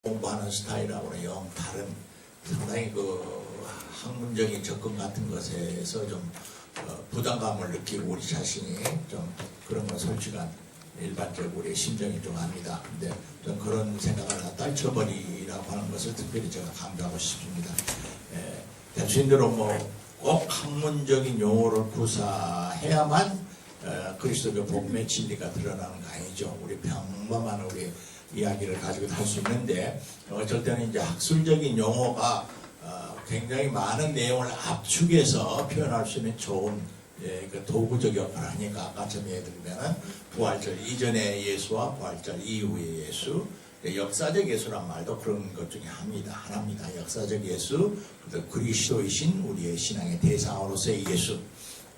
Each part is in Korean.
공부하는 스타일하고는 영 다른 상당히 그 학문적인 접근 같은 것에서 좀 부담감을 느끼고 우리 자신이 좀 그런 건 솔직한 일반적으로 우리의 심정이 좀 압니다. 근데 좀 그런 생각을 다 떨쳐버리라고 하는 것을 특별히 제가 강조하고 싶습니다. 단순히로 뭐 꼭 학문적인 용어를 구사해야만 그리스도의 복음의 진리가 드러나는 거 아니죠. 우리 평범한 우리 이야기를 가지고 할 수 있는데 어쩔 때는 이제 학술적인 용어가 굉장히 많은 내용을 압축해서 표현할 수 있는 좋은 그 도구적 역할을 하니까 아까처럼 예를 들면 부활절 이전의 예수와 부활절 이후의 예수, 역사적 예수란 말도 그런 것 중에 하나입니다. 역사적 예수, 그리스도이신 우리의 신앙의 대상으로서의 예수,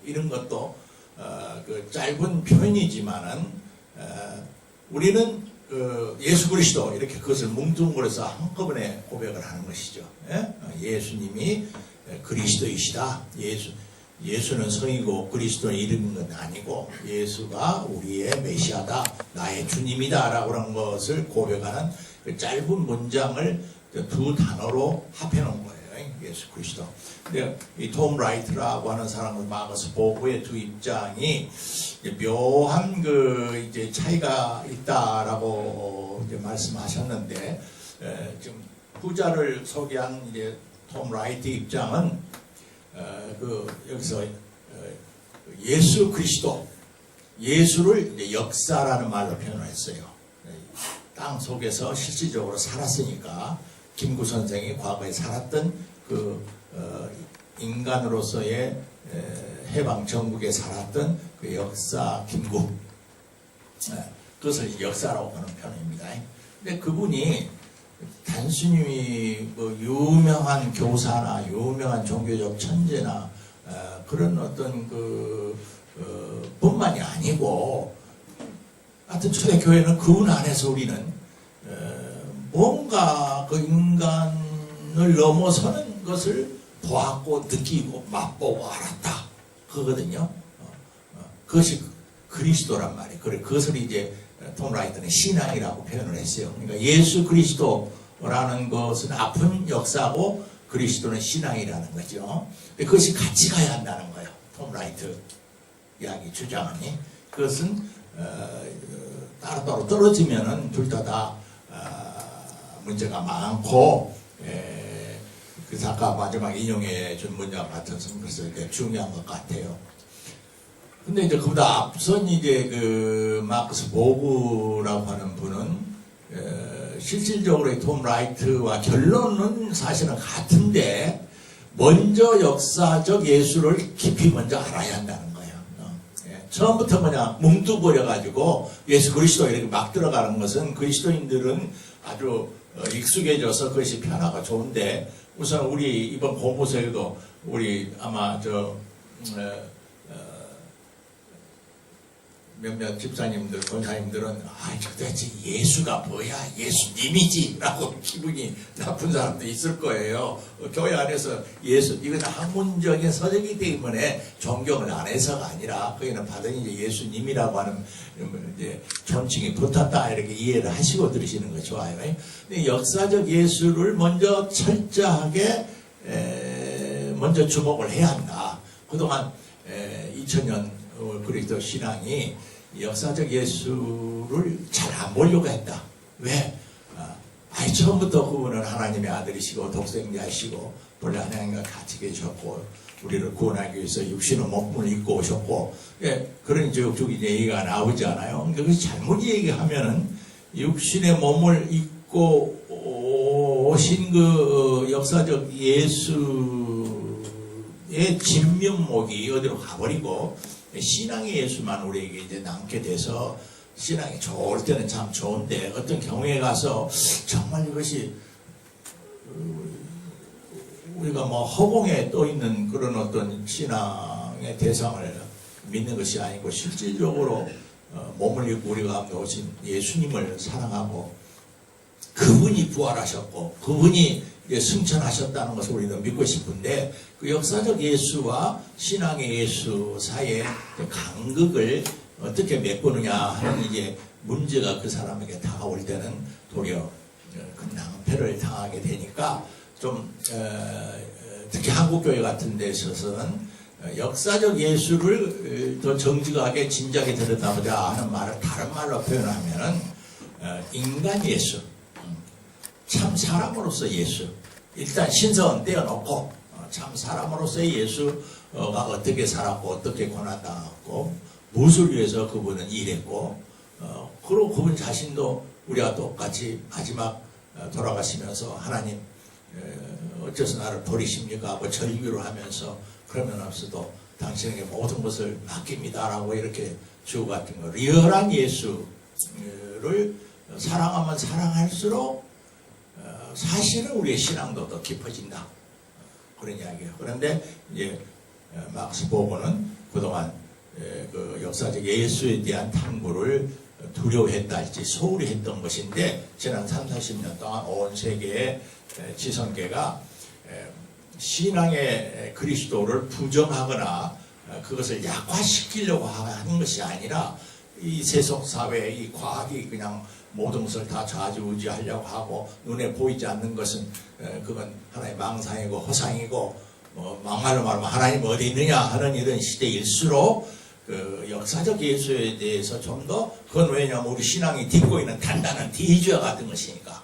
이런 것도 그 짧은 표현이지만은 우리는 예수 그리스도 이렇게 그것을 뭉뚱그려서 한꺼번에 고백을 하는 것이죠. 예수님이 그리스도이시다. 예수는 성이고 그리스도는 이름인 건 아니고 예수가 우리의 메시아다, 나의 주님이다 라고 하는 것을 고백하는 그 짧은 문장을 두 단어로 합해놓은 거예요. 예수 그리스도. 근데 이 톰 라이트라고 하는 사람은 마거스 보고의 두 입장이 묘한 그 이제 차이가 있다라고 이제 말씀하셨는데, 지금 후자를 소개한 이제 톰 라이트 입장은 여기서 예수 그리스도, 예수를 이제 역사라는 말로 표현을 했어요. 땅 속에서 실질적으로 살았으니까 김구 선생이 과거에 살았던 그 인간으로서의 해방 전국에 살았던 그 역사 김구, 그것을 역사라고 하는 표현입니다. 근데 그분이 단순히 뭐 유명한 교사나 유명한 종교적 천재나 그런 어떤 뿐만이 아니고, 하여튼 초대교회는 그분 안에서 우리는 뭔가 그 인간을 넘어서는 것을 보았고 느끼고 맛보고 알았다, 그거거든요. 그것이 그리스도란 말이에요. 그것을 이제 톰 라이트는 신앙이라고 표현을 했어요. 그러니까 예수 그리스도라는 것은 아픈 역사고 그리스도는 신앙이라는 거죠. 근데 그것이 같이 가야 한다는 거예요. 톰 라이트 이야기 주장이. 그것은 따로따로 떨어지면은 둘 다 문제가 많고, 그래서 아까 마지막 인용해 준 문장 같아서 그래서 이렇게 중요한 것 같아요. 근데 이제 그보다 앞선 이제 그 마크스 보그라고 하는 분은 실질적으로 이 톰 라이트와 결론은 사실은 같은데 먼저 역사적 예수를 깊이 먼저 알아야 한다는 거예요. 처음부터 그냥 뭉뚱그려 가지고 예수 그리스도 이렇게 막 들어가는 것은 그리스도인들은 아주 익숙해져서 그것이 편하고 좋은데, 우선 우리 이번 공부서에도 우리 아마 몇몇 집사님들, 권사님들은 도대체 예수가 뭐야? 예수님이지? 라고 기분이 나쁜 사람도 있을 거예요. 교회 안에서 예수, 이건 학문적인 서적이기 때문에 존경을 안 해서가 아니라 거기는 받은 이제 예수님이라고 하는 이제 존칭이 붙었다, 이렇게 이해를 하시고 들으시는 거 좋아요. 근데 역사적 예수를 먼저 철저하게 먼저 주목을 해야 한다. 그동안 2000년 그리스도 신앙이 역사적 예수를 잘 안 보려고 했다. 왜? 처음부터 그분은 하나님의 아들이시고 독생자이시고 본래 하나님과 같이 계셨고 우리를 구원하기 위해서 육신의 몸을 입고 오셨고, 그런 쭉 이제 얘기가 나오지 않아요. 그러니까 그것이 잘못 얘기하면은 육신의 몸을 입고 오신 그 역사적 예수의 진면목이 어디로 가버리고 신앙의 예수만 우리에게 이제 남게 돼서, 신앙이 좋을 때는 참 좋은데 어떤 경우에 가서 정말 이것이 우리가 뭐 허공에 떠 있는 그런 어떤 신앙의 대상을 믿는 것이 아니고 실질적으로 몸을 입고 우리 가운데 오신 예수님을 사랑하고 그분이 부활하셨고 그분이 승천하셨다는 것을 우리는 믿고 싶은데, 그 역사적 예수와 신앙의 예수 사이의 간극을 어떻게 메꾸느냐 하는 이제 문제가 그 사람에게 다가올 때는 도리어 그 낭패를 당하게 되니까 좀 특히 한국교회 같은 데 있어서는 역사적 예수를 더 정직하게 진작에 들여다보자 하는 말을 다른 말로 표현하면은 인간 예수, 참 사람으로서 예수, 일단 신성은 떼어놓고 참 사람으로서의 예수가 어떻게 살았고 어떻게 고난당했고 무엇을 위해서 그분은 일했고 그리고 그분 자신도 우리와 똑같이 마지막 돌아가시면서 하나님 어째서 나를 버리십니까 하고 절규를 하면서 그러면 없어도 당신에게 모든 것을 맡깁니다라고 이렇게 주고 같은 거 리얼한 예수를 사랑하면 사랑할수록 사실은 우리의 신앙도 더 깊어진다 그런 이야기예요. 그런데 이제 막스 보고는 그동안 그 역사적 예수에 대한 탐구를 두려워했다 할지 소홀히 했던 것인데 지난 30-40년 동안 온 세계의 지성계가 신앙의 그리스도를 부정하거나 그것을 약화시키려고 하는 것이 아니라 이 세속사회, 이 과학이 그냥 모든 것을 다 좌지우지하려고 하고 눈에 보이지 않는 것은 그건 하나의 망상이고 허상이고 막말로 말하면 하나님 어디 있느냐 하는 이런 시대일수록 그 역사적 예수에 대해서 좀 더 그건 왜냐하면 우리 신앙이 딛고 있는 단단한 대주와 같은 것이니까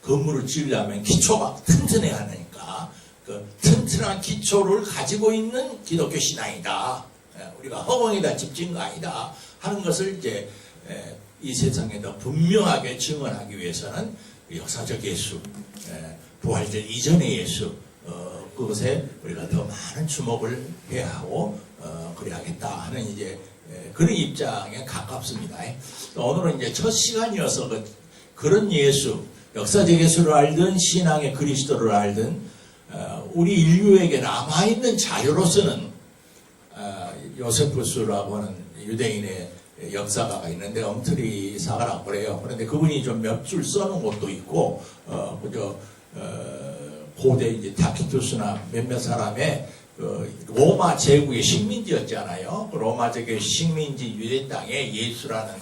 건물을 지으려면 기초가 튼튼해야 하니까 그 튼튼한 기초를 가지고 있는 기독교 신앙이다. 우리가 허공에다 집진 거 아니다 하는 것을 이제 이 세상에 더 분명하게 증언하기 위해서는 역사적 예수, 부활절 이전의 예수 그것에 우리가 더 많은 주목을 해야 하고 그래야겠다 하는 이제 그런 입장에 가깝습니다. 오늘은 이제 첫 시간이어서 그런 예수, 역사적 예수를 알든 신앙의 그리스도를 알든 우리 인류에게 남아있는 자료로서는 요세푸스라고 하는 유대인의 역사가가 있는데 엉터리사가라고 그래요. 그런데 그분이 좀 몇 줄 써놓은 것도 있고 그저 고대 이제 타키투스나 몇몇 사람의 그 로마 제국의 식민지였잖아요. 그 로마 제국의 식민지 유대 땅에 예수라는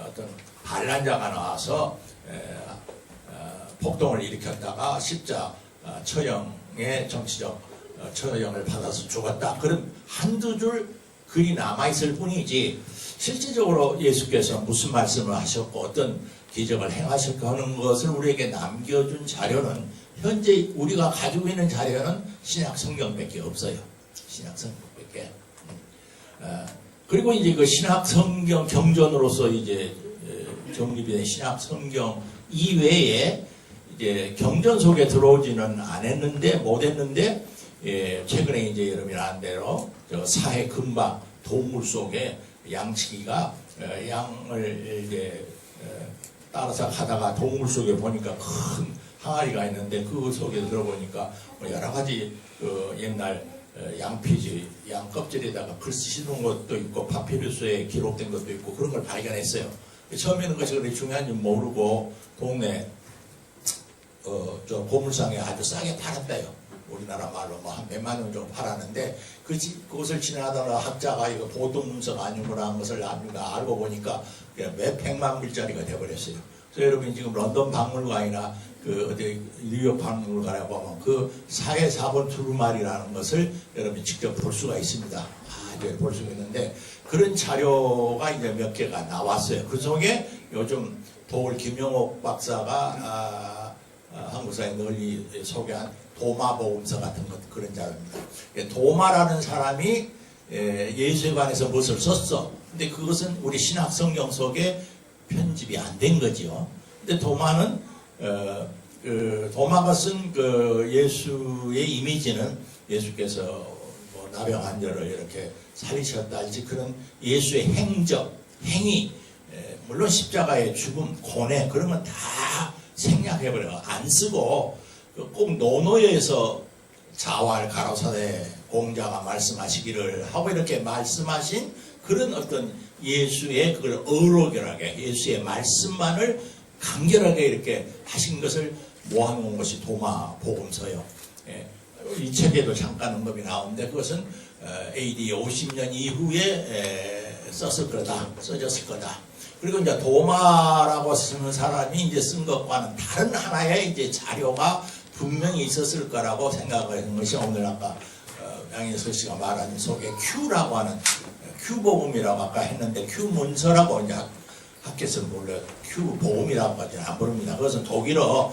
어떤 반란자가 나와서 폭동을 일으켰다가 십자 처형의 정치적 처형을 받아서 죽었다. 그런 한두 줄 글이 남아있을 뿐이지 실질적으로 예수께서 무슨 말씀을 하셨고 어떤 기적을 행하셨고 하는 것을 우리에게 남겨준 자료는 현재 우리가 가지고 있는 자료는 신약 성경밖에 없어요. 신약 성경밖에. 그리고 이제 그 신약 성경 경전으로서 이제 정립이 된 신약 성경 이외에 이제 경전 속에 들어오지는 않았는데 못했는데 최근에 이제 여러분이 아는 대로 저 사해 근방 동물 속에 양치기가 양을 이제 따라서 가다가 동물 속에 보니까 큰 항아리가 있는데 그 속에 들어보니까 여러 가지 그 옛날 양피지, 양 껍질에다가 글 쓰시는 것도 있고 파피루스에 기록된 것도 있고 그런 걸 발견했어요. 처음에는 그것이 그렇게 중요한지 모르고 동네 저 보물상에 아주 싸게 팔았대요. 우리나라 말로 뭐 한 100만 원 정도 팔았는데 그것을 지나다가 학자가 이거 보통 문서가 아니구나 하는 것을 나중에 알고 보니까 몇 100만 불짜리가 돼버렸어요. 그래서 여러분 지금 런던 박물관이나 그 어디 뉴욕 박물관에 보면 그 사회 4번 두루마리라는 것을 여러분이 직접 볼 수가 있습니다. 볼 수가 있는데 그런 자료가 이제 몇 개가 나왔어요. 그 속에 요즘 도울 김영옥 박사가 한국사에 널리 소개한 도마복음서 같은 것 그런 자료입니다. 도마라는 사람이 예수에 관해서 무엇을 썼어. 근데 그것은 우리 신학 성경 속에 편집이 안 된 거죠. 근데 도마는 도마가 쓴 그 예수의 이미지는 예수께서 뭐 나병 환자를 이렇게 살리셨다 할지 그런 예수의 행적, 행위, 물론 십자가의 죽음, 고뇌 그런 건 다 생략해버려요. 안 쓰고 꼭 노노에서 자활 가로사대 공자가 말씀하시기를 하고 이렇게 말씀하신 그런 어떤 예수의 그걸 어록결하게 예수의 말씀만을 간결하게 이렇게 하신 것을 모아놓은 것이 도마 복음서요. 이 책에도 잠깐 언급이 나오는데 그것은 AD 50년 이후에 써졌을 거다. 그리고 이제 도마라고 쓰는 사람이 이제 쓴 것과는 다른 하나의 이제 자료가 분명히 있었을 거라고 생각하는 것이 오늘 아까 양인서 씨가 말한 속에 Q라고 하는 Q복음이라고 아까 했는데 Q문서라고 이제 학교에서는 몰라요. Q복음이라고 하지 안 부릅니다. 그것은 독일어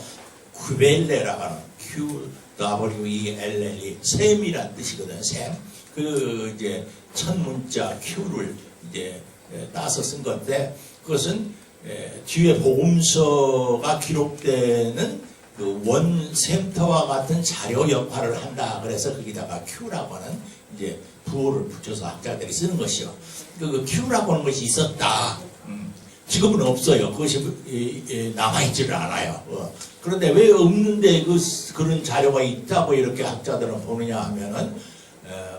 쿠벨레라고 하는 QWELLE 셈이란 뜻이거든요. 셈. 그 이제 첫 문자 Q를 이제 따서 쓴 건데 그것은 뒤에 복음서가 기록되는 그 원샘터와 같은 자료 역할을 한다. 그래서 거기다가 Q라고 하는 이제 부호를 붙여서 학자들이 쓰는 것이요. 그 Q라고 하는 것이 있었다. 지금은 없어요. 그것이 남아있지를 않아요. 그런데 왜 없는데 그런 자료가 있다고 이렇게 학자들은 보느냐 하면은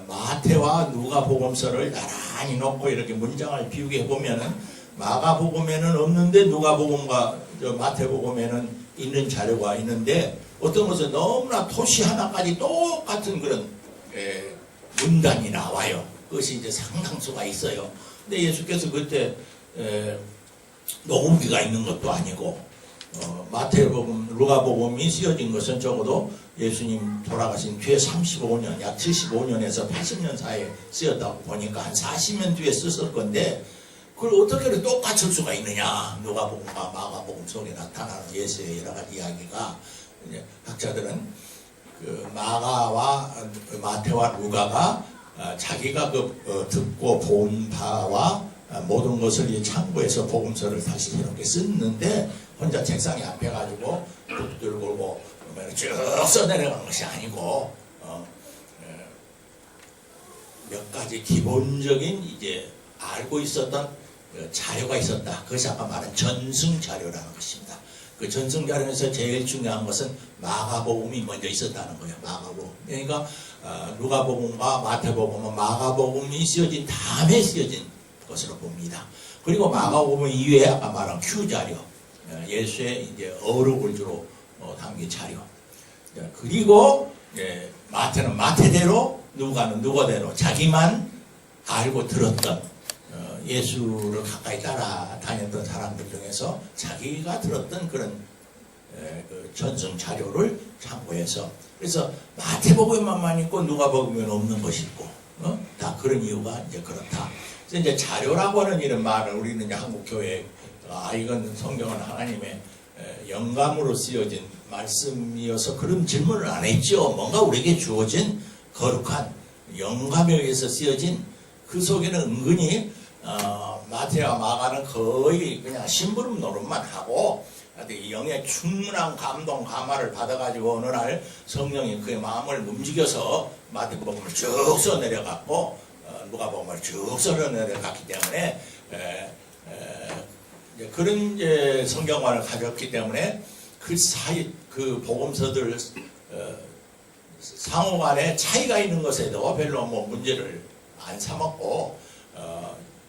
마태와 누가복음서를 나란히 놓고 이렇게 문장을 비우게 해보면은 마가복음에는 없는데 누가복음과 마태복음에는 있는 자료가 있는데 어떤 것은 너무나 토시 하나까지 똑같은 그런 문단이 나와요. 그것이 이제 상당수가 있어요. 근데 예수께서 그때 녹음기가 있는 것도 아니고 마태복음, 누가복음이 쓰여진 것은 적어도 예수님 돌아가신 뒤에 35년, 약 75년에서 80년 사이에 쓰였다고 보니까 한 40년 뒤에 썼을 건데 그걸 어떻게 똑같을 수가 있느냐. 누가복음과 마가복음 속에 나타나는 예수의 여러 가지 이야기가 이제 학자들은 그 마태와 누가가 자기가 듣고 본 바와 모든 것을 참고해서 복음서를 다시 이렇게 썼는데 혼자 책상에 앞에 가지고 붙들고 쭉 써내려간 것이 아니고 몇 가지 기본적인 이제 알고 있었던 자료가 있었다. 그것이 아까 말한 전승 자료라는 것입니다. 그 전승 자료에서 제일 중요한 것은 마가복음이 먼저 있었다는 거예요. 마가복음. 그러니까 누가복음과 마태복음은 마가복음이 쓰여진 다음에 쓰여진 것으로 봅니다. 그리고 마가복음 이외에 아까 말한 Q 자료, 예수의 이제 어록을 주로 담긴 자료. 그리고 마태는 마태대로, 누가는 누가대로 자기만 알고 들었던 예수를 가까이 따라다녔던 사람들 중에서 자기가 들었던 그런 그 전승 자료를 참고해서 그래서 마태복음만 있고 누가복음에는 없는 것이 있고 다 그런 이유가 이제 그렇다. 그래서 이제 자료라고 하는 이런 말을 우리는 이제 한국 교회 이건 성경은 하나님의 영감으로 쓰여진 말씀이어서 그런 질문을 안 했죠. 뭔가 우리에게 주어진 거룩한 영감에 의해서 쓰여진 그 속에는 은근히 마태와 마가는 거의 그냥 심부름 노릇만 하고 영의 충분한 감동 감화를 받아가지고 어느 날 성령이 그의 마음을 움직여서 마태복음을 쭉 써내려갔고 누가복음을 쭉 써내려갔기 때문에 그런 이제 성경관을 가졌기 때문에 그 사이 그 복음서들 상호간에 차이가 있는 것에도 별로 뭐 문제를 안 삼았고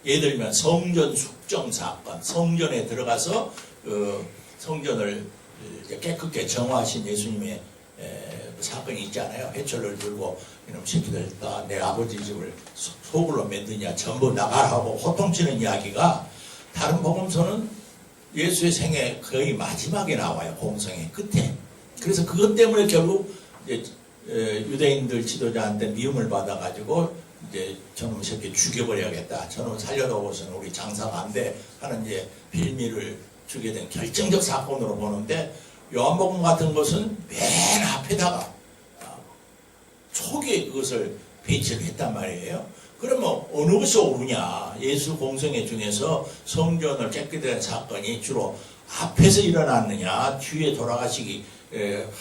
예를 들면 성전 숙정 사건, 성전에 들어가서 성전을 깨끗게 정화하신 예수님의 사건이 있잖아요. 해철을 들고 이놈 새끼들 다 내 아버지 집을 소굴로 만드냐 전부 나가라 하고 호통치는 이야기가 다른 복음서는 예수의 생애 거의 마지막에 나와요. 공생의 끝에. 그래서 그것 때문에 결국 이제 유대인들 지도자한테 미움을 받아가지고 이제 저놈 새끼 죽여버려야겠다. 저놈 살려놓고서는 우리 장사가 안 돼 하는 이제 빌미를 주게 된 결정적 사건으로 보는데 요한복음 같은 것은 맨 앞에다가 초기에 그것을 배치를 했단 말이에요. 그러면 어느 것이 옳으냐. 예수 공생애 중에서 성전을 깨끗게 한 사건이 주로 앞에서 일어났느냐 뒤에 돌아가시기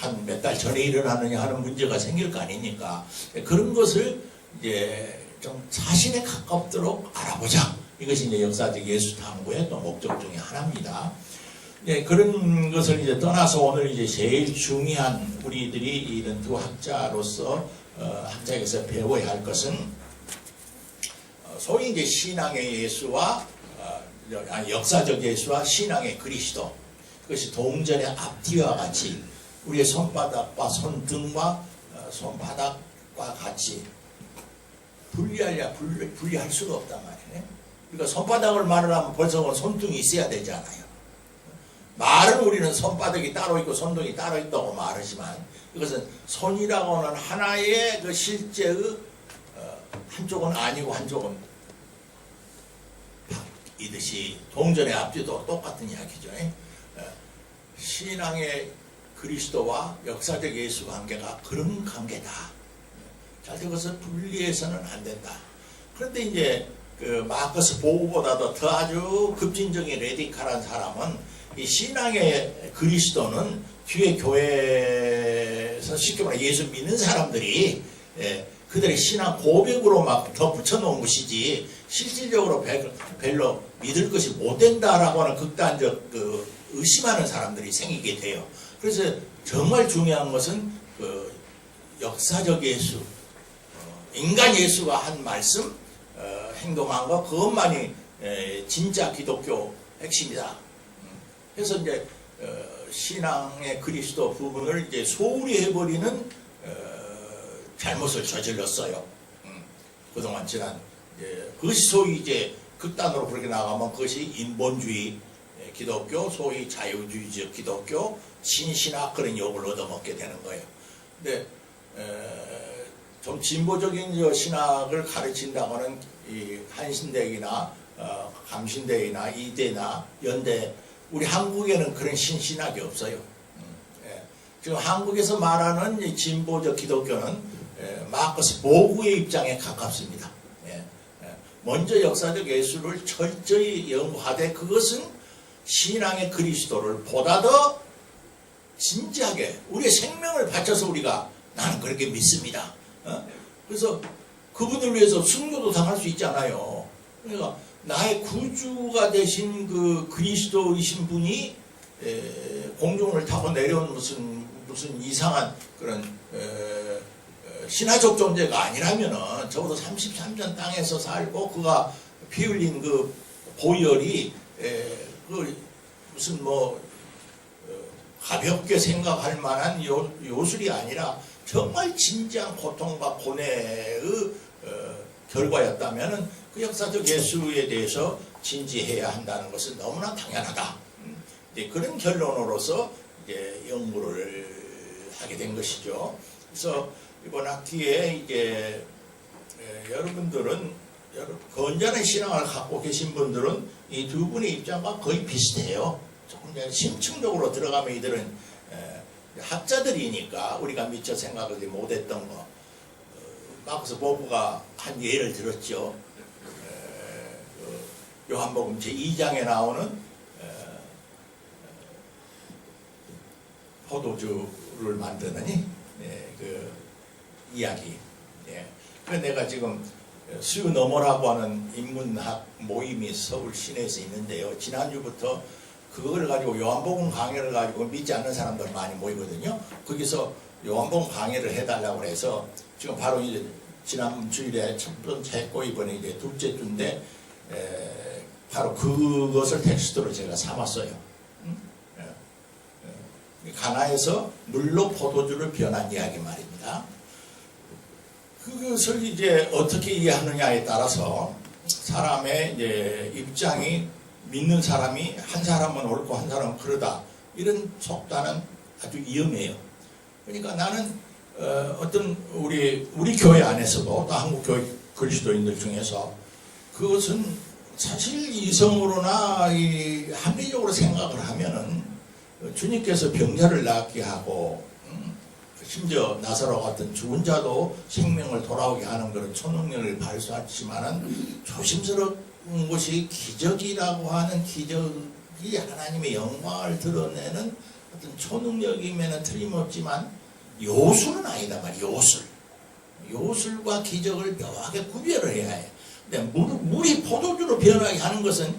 한 몇 달 전에 일어났느냐 하는 문제가 생길 거 아닙니까. 그런 것을 이제 좀 사실에 가깝도록 알아보자. 이것이 이제 역사적 예수 탐구의 또 목적 중에 하나입니다. 네, 그런 것을 이제 떠나서 오늘 이제 제일 중요한 우리들이 이런 두 학자로서 학자에게서 배워야 할 것은 소위 이제 신앙의 예수와 역사적 예수와 신앙의 그리스도, 그것이 동전의 앞뒤와 같이 우리의 손바닥과 손등과 손바닥과 같이 분리할 수가 없단 말이에요. 그러니까 손바닥을 말하려면 벌써 손등이 있어야 되잖아요. 말은 우리는 손바닥이 따로 있고 손등이 따로 있다고 말하지만 이것은 손이라고는 하나의 그 실제의 한쪽은 아니고 한쪽은 이듯이 동전의 앞뒤도 똑같은 이야기죠. 신앙의 그리스도와 역사적 예수 관계가 그런 관계다. 자, 그것을 분리해서는 안 된다. 그런데 이제 그 마커스 보고보다도 더 아주 급진적인 레디칼한 사람은 이 신앙의 그리스도는 뒤에 교회에서 쉽게 말해 예수 믿는 사람들이 그들의 신앙 고백으로 막 덧붙여 놓은 것이지 실질적으로 별로 믿을 것이 못 된다라고 하는 극단적 그 의심하는 사람들이 생기게 돼요. 그래서 정말 중요한 것은 그 역사적 예수, 인간 예수가 한 말씀, 행동한 거 그것만이 진짜 기독교 핵심이다. 그래서 이제 신앙의 그리스도 부분을 이제 소홀히 해버리는 잘못을 저질렀어요. 그동안 지난 그것이 소위 이제 극단으로 그렇게 나가면 그것이 인본주의 기독교, 소위 자유주의적 기독교, 신신학 그런 욕을 얻어먹게 되는 거예요. 근데 좀 진보적인 신학을 가르친다고는 이 한신대이나 감신대이나 이대나 연대 우리 한국에는 그런 신신학이 없어요. 지금 한국에서 말하는 진보적 기독교는 마커스 보구의 입장에 가깝습니다. 먼저 역사적 예술을 철저히 연구하되 그것은 신앙의 그리스도를 보다 더 진지하게 우리의 생명을 바쳐서 우리가 나는 그렇게 믿습니다. 그래서 그분을 위해서 순교도 당할 수 있잖아요. 그러니까 나의 구주가 되신 그 그리스도이신 분이 공중을 타고 내려온 무슨 이상한 그런 신화적 존재가 아니라면은 적어도 33년 땅에서 살고 그가 피 흘린 그 보혈이 그 무슨 뭐 가볍게 생각할 만한 요술이 아니라 정말 진지한 고통과 고뇌의 결과였다면은 그 역사적 예수에 대해서 진지해야 한다는 것은 너무나 당연하다. 이제 그런 결론으로서 이제 연구를 하게 된 것이죠. 그래서 이번 학기에 이제 여러분들은 건전한 신앙을 갖고 계신 분들은 이 두 분의 입장과 거의 비슷해요. 조금 심층적으로 들어가면 이들은 학자들이니까 우리가 미처 생각하지 못했던 거. 마커스 보부가 한 예를 들었죠. 요한복음 제2장에 나오는 포도주를 만드는 그 이야기. 그래서 내가 지금 수유너머라고 하는 인문학 모임이 서울 시내에서 있는데요. 지난주부터 그걸 가지고 요한복음 강의를 가지고 믿지 않는 사람들 많이 모이거든요. 거기서 요한복음 강의를 해달라고 해서 지금 바로 이제 지난 주일에 첫 번째 했고 이번에 이제 둘째 주인데 바로 그것을 텍스트로 제가 삼았어요. 가나에서 물로 포도주를 변한 이야기 말입니다. 그것을 이제 어떻게 이해하느냐에 따라서 사람의 이제 입장이 믿는 사람이 한 사람은 옳고 한 사람은 그러다 이런 속단은 아주 위험해요. 그러니까 나는 어떤 우리 교회 안에서도 또 한국 교회 그리스도인들 중에서 그것은 사실 이성으로나 합리적으로 생각을 하면은 주님께서 병자를 낫게 하고 심지어 나사로 같은 죽은 자도 생명을 돌아오게 하는 그런 초능력을 발휘하지만은 조심스러운 것이 기적이라고 하는 기적이 하나님의 영광을 드러내는 어떤 초능력이면은 틀림없지만 요술은 아니다 말이야. 요술과 기적을 묘하게 구별을 해야 해. 근데 물이 포도주로 변하게 하는 것은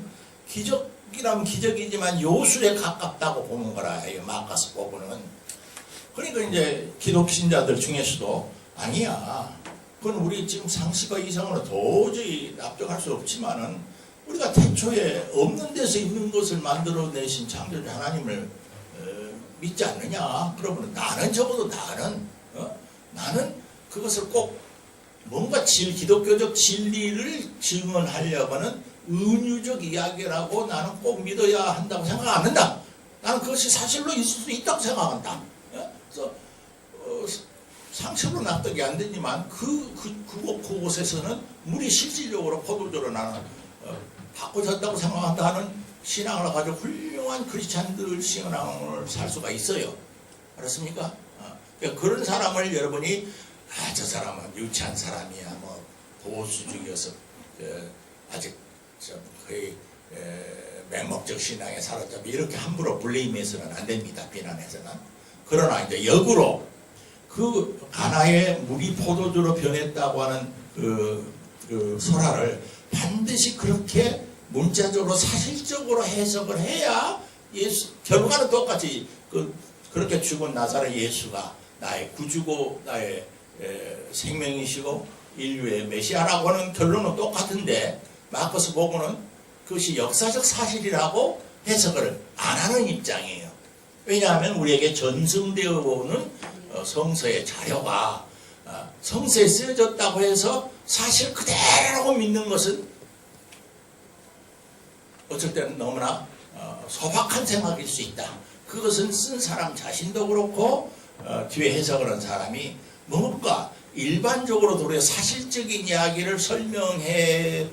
기적이라면 기적이지만 요술에 가깝다고 보는 거라 해요. 마커스 보고는. 그러니까 이제 기독신자들 중에서도 아니야. 그건 우리 지금 상식과 이상으로 도저히 납득할 수 없지만은 우리가 태초에 없는 데서 있는 것을 만들어내신 창조주 하나님을 믿지 않느냐? 그러면 나는 적어도 나는 그것을 꼭 뭔가 기독교적 진리를 증언하려고는 은유적 이야기라고 나는 꼭 믿어야 한다고 생각 안 한다. 나는 그것이 사실로 있을 수 있다고 생각한다. 그래서 상식으로 납득이 안 되지만 그곳에서는 물이 실질적으로 포도주로 나는 바꿔졌다고 생각한다는 신앙을 가지고 훌륭한 크리스찬들 신앙을 살 수가 있어요. 알았습니까? 그러니까 그런 사람을 여러분이 저 사람은 유치한 사람이야, 뭐 보수적이어서 아직 거의 맹목적 신앙에 사로잡혀 이렇게 함부로 블레임해서는 안 됩니다. 비난해서는. 그러나 이제 역으로 그 가나의 물이 포도주로 변했다고 하는 그 설화를 반드시 그렇게 문자적으로 사실적으로 해석을 해야 결과는 똑같이 그렇게 죽은 나사렛 예수가 나의 구주고 나의 생명이시고 인류의 메시아라고 하는 결론은 똑같은데 마커스 복음은 그것이 역사적 사실이라고 해석을 안 하는 입장이에요. 왜냐하면 우리에게 전승되어 오는 성서의 자료가 성서에 쓰여졌다고 해서 사실 그대로 믿는 것은 어쩔 때는 너무나 소박한 생각일 수 있다. 그것은 쓴 사람 자신도 그렇고 뒤에 해석을 한 사람이 뭔가 일반적으로 우리가 사실적인 이야기를 설명해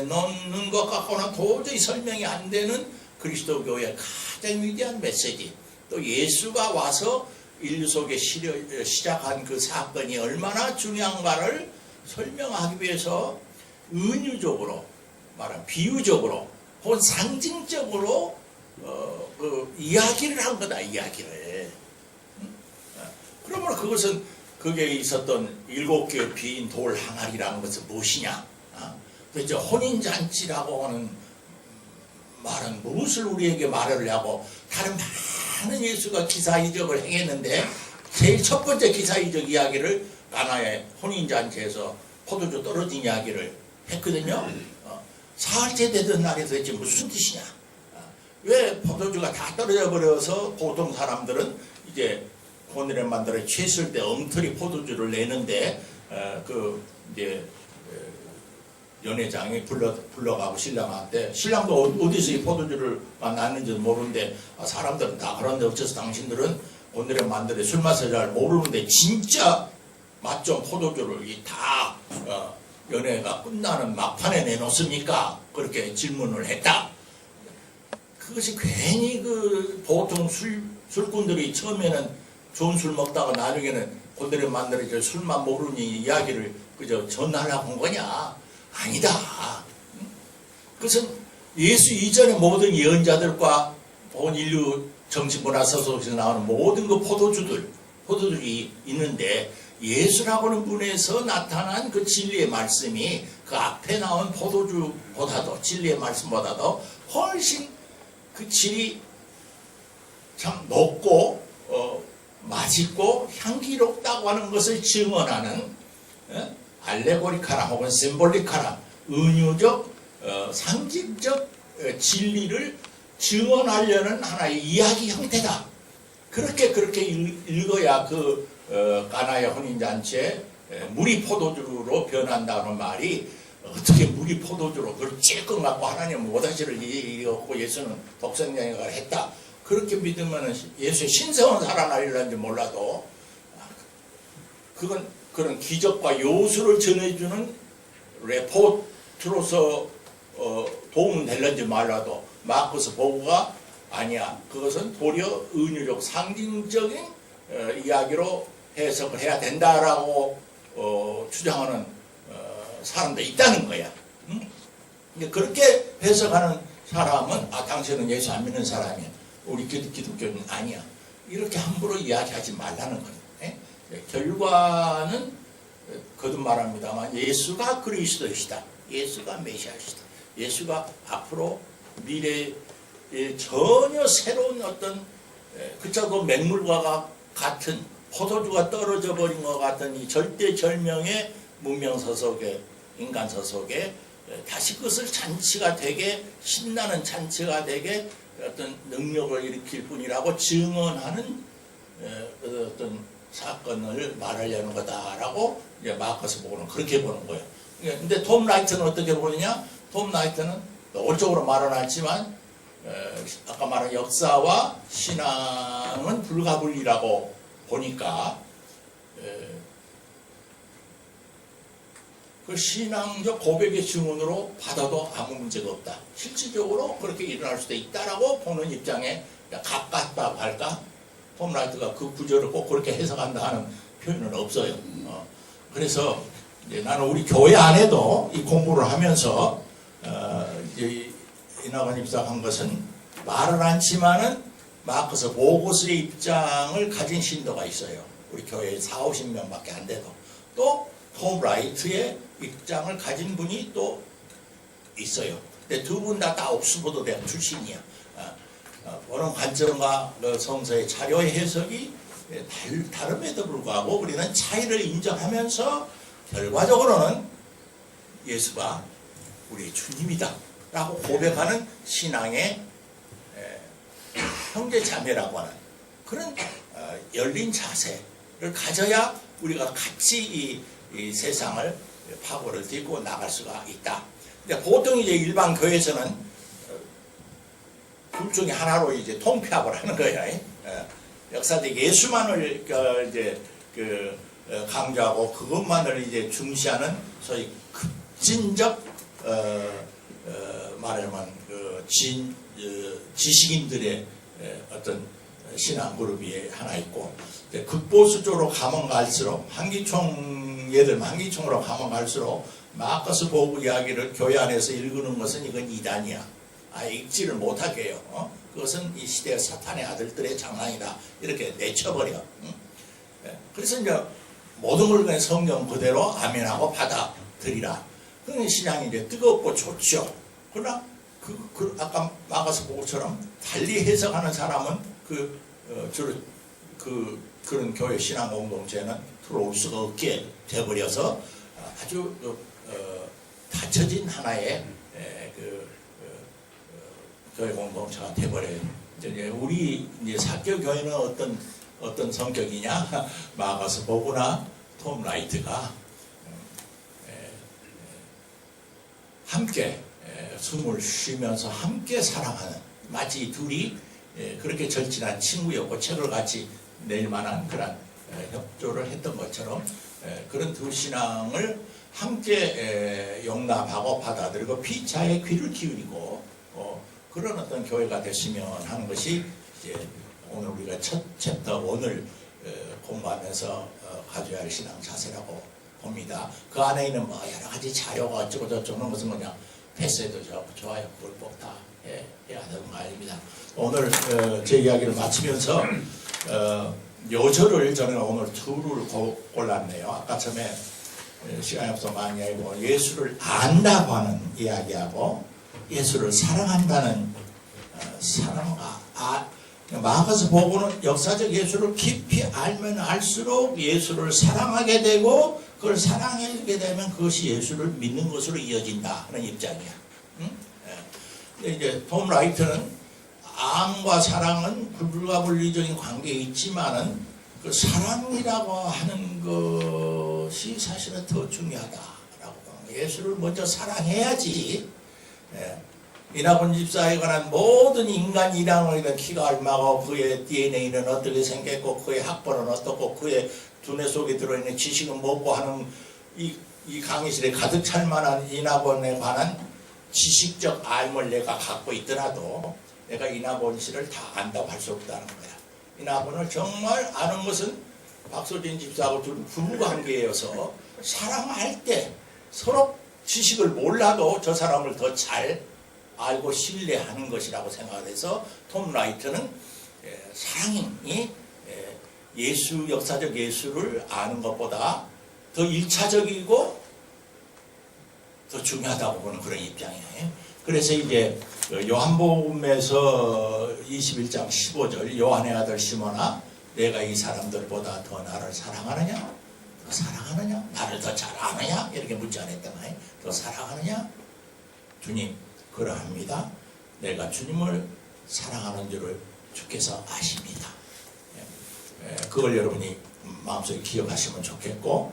놓는 것 같고는 도저히 설명이 안 되는 그리스도교의 가장 위대한 메시지, 또 예수가 와서 인류 속에 시작한 그 사건이 얼마나 중요한가를 설명하기 위해서 은유적으로 말하면 비유적으로 혹은 상징적으로 이야기를 한 거다. 이야기를. 그러면 그것은 거기에 있었던 7개의 빈 돌 항아리라는 것은 무엇이냐? 도대체 혼인잔치라고 하는 말은 무엇을 우리에게 말을 하고, 다른 많은 예수가 기사이적을 행했는데 제일 첫 번째 기사이적 이야기를 가나의 혼인잔치에서 포도주 떨어진 이야기를 했거든요. 사흘째 되던 날에 도대체 무슨 뜻이냐? 왜 포도주가 다 떨어져 버려서 보통 사람들은 이제 오늘의 만들어 취했을 때 엉터리 포도주를 내는데 이제 연회장이 불러가고 신랑한테, 신랑도 어디서 이 포도주를 났는지도 모르는데 사람들은 다 그런데 어째서 당신들은 오늘의 만들어 술 맛을 잘 모르는데 진짜 맛 좋은 포도주를 다 연회가 끝나는 막판에 내놓습니까? 그렇게 질문을 했다. 그것이 괜히 보통 술꾼들이 처음에는 좋은 술 먹다가 나중에는 오늘의 만들어 술만 모르니 이야기를 그저 전하려고 한 거냐? 아니다. 그것은 예수 이전의 모든 예언자들과 온 인류 정치문화 서속에서 나오는 모든 그 포도주들이 있는데, 예수라고는 분에서 나타난 그 진리의 말씀이 그 앞에 나온 포도주보다도, 진리의 말씀보다도 훨씬 그 질이 참 높고 맛있고 향기롭다고 하는 것을 증언하는 알레고리카나 혹은 심볼리카나 은유적 상징적 진리를 증언하려는 하나의 이야기 형태다. 그렇게 읽어야 가나의 혼인잔치에 물이 포도주로 변한다는 말이, 어떻게 물이 포도주로 그걸 찔끔 갖고 하나님은 모다시를 이었고 예수는 독생자인가를 했다. 그렇게 믿으면 예수의 신성은 살아나리는지 몰라도 그건 그런 기적과 요술을 전해주는 레포트로서 도움은 될는지 말라도 마커스 보고가 아니야. 그것은 도리어 은유적 상징적인 이야기로 해석을 해야 된다라고 주장하는 사람도 있다는 거야. 응? 그렇게 해석하는 사람은 당신은 예수 안 믿는 사람이야. 우리 기독교는 아니야. 이렇게 함부로 이야기하지 말라는 거예요. 결과는 거듭말합니다만 예수가 그리스도이시다. 예수가 메시아시다. 예수가 앞으로 미래에 전혀 새로운 어떤 그차도 맹물과 같은 포도주가 떨어져 버린 것 같은 이 절대절명의 문명서 속에, 인간서 속에 다시 그것을 잔치가 되게, 신나는 잔치가 되게 어떤 능력을 일으킬 뿐이라고 증언하는 어떤 사건을 말하려는 거다라고 이제 마커스 보고는 그렇게 보는 거예요. 근데 톰 라이트는 어떻게 보느냐? 톰 라이트는 노골적으로 말은 않지만 아까 말한 역사와 신앙은 불가분리라고 보니까 그 신앙적 고백의 증언으로 받아도 아무 문제가 없다. 실질적으로 그렇게 일어날 수도 있다라고 보는 입장에 가깝다고 할까? 톰 라이트가 그 구절을 꼭 그렇게 해석한다 하는 표현은 없어요. 그래서 이제 나는 우리 교회 안에도 이 공부를 하면서 이제 이낙원 집사가 한 것은 말을 않지만은 마커스 보고서의 입장을 가진 신도가 있어요. 우리 교회에 40-50명밖에 안 돼도. 또 톰 라이트의 입장을 가진 분이 또 있어요. 근데 두 분 다 옥스퍼드 대학 출신이야. 보는 관점과 그 성서의 자료의 해석이 다름에도 불구하고 우리는 차이를 인정하면서 결과적으로는 예수가 우리의 주님이다 라고 고백하는 신앙의 형제 자매라고 하는 그런 열린 자세를 가져야 우리가 같이 이 세상을 파고를 딛고 나갈 수가 있다. 근데 보통 이제 일반 교회에서는 둘 중에 하나로 이제 통폐합을 하는 거예요. 역사적 예수만을 이제 강조하고 그것만을 이제 중시하는 소위 급진적 말하자면 지식인들의 어떤 신앙 그룹이 하나 있고 극보수 쪽으로 가면 갈수록 한기총으로 가면 갈수록 마커스 보고 이야기를 교회 안에서 읽는 것은 이건 이단이야. 읽지를 못하게 해요. 그것은 이 시대의 사탄의 아들들의 장난이다. 이렇게 내쳐버려. 그래서 이제 모든 걸 그냥 성경 그대로 아멘하고 받아들이라. 그런 신앙이 이제 뜨겁고 좋죠. 그러나 아까 마가서 보고처럼 달리 해석하는 사람은 그런 교회 신앙 공동체는 들어올 수가 없게 돼버려서 아주 닫혀진 하나의 교회 공동체가 돼버려요. 우리 이제 사교 교회는 어떤 성격이냐? 마가서 보구나 톰 라이트가 함께 숨을 쉬면서 함께 사랑하는 마치 둘이 그렇게 절친한 친구였고 책을 같이 낼 만한 그런 협조를 했던 것처럼 그런 두 신앙을 함께 용납하고 받아들이고 피차에 귀를 기울이고 그런 어떤 교회가 됐으면 하는 것이 이제 오늘 우리가 첫 챕터 1을 공부하면서 가져야 할 신앙 자세라고 봅니다. 그 안에 있는 뭐 여러 가지 자료가 어쩌고 저쩌고 하는 것은 그냥 패스해도 좋아요. 그걸 꼭 다 해야 되는 거 아닙니다. 오늘 제 이야기를 마치면서 요절을 저는 오늘 둘을 골랐네요. 아까 처음에 시간이 없어 많이 알고 예수를 안다고 하는 이야기하고 예수를 사랑한다는 사랑과 마가서 보고는 역사적 예수를 깊이 알면 알수록 예수를 사랑하게 되고 그걸 사랑하게 되면 그것이 예수를 믿는 것으로 이어진다 하는 입장이야. 응? 근데 이제 톰 라이트는 암과 사랑은 불가분리적인 관계에 있지만은 그 사랑이라고 하는 것이 사실은 더 중요하다라고 예수를 먼저 사랑해야지. 이낙원 집사에 관한 모든 인간 이랑을 키가 얼마고 그의 DNA는 어떻게 생겼고 그의 학벌은 어떻고 그의 두뇌 속에 들어있는 지식은 뭐고 하는 이 강의실에 가득 찰 만한 이낙원에 관한 지식적 알을 내가 갖고 있더라도 내가 이낙원 씨를 다 안다고 할 수 없다는 거야. 이낙원을 정말 아는 것은 박소진 집사하고 둘 부부관계여서 사랑할 때 서로 지식을 몰라도 저 사람을 더 잘 알고 신뢰하는 것이라고 생각해서 톰 라이트는 사랑이 예수 역사적 예수를 아는 것보다 더 1차적이고 더 중요하다고 보는 그런 입장이에요. 그래서 이제 요한복음에서 21장 15절 요한의 아들 시몬아 내가 이 사람들보다 더 나를 사랑하느냐? 더 사랑하느냐? 나를 더 잘 아느냐? 이렇게 묻지 않았단 말이에요. 더 사랑하느냐? 주님 그러합니다. 내가 주님을 사랑하는 줄을 주께서 아십니다. 그걸 여러분이 마음속에 기억하시면 좋겠고,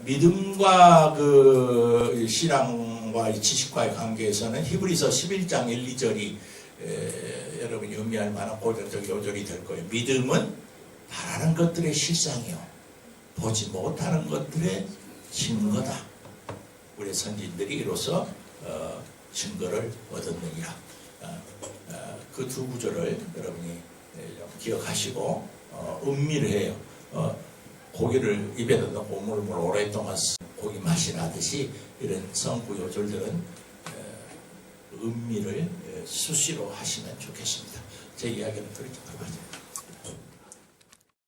믿음과 그 신앙과 지식과의 관계에서는 히브리서 11장 1, 2절이 여러분이 의미할 만한 고전적 요절이 될 거예요. 믿음은 바라는 것들의 실상이요 보지 못하는 것들의 증거다. 우리 선진들이 이로써 증거를 얻었느니라. 그 두 구절을 여러분이 기억하시고 음미를 해요. 고기를 입에 넣고 물을 오랫동안 고기 맛이 나듯이 이런 성구 요절들은 음미를 수시로 하시면 좋겠습니다. 제 이야기는 그렇게 들어가죠.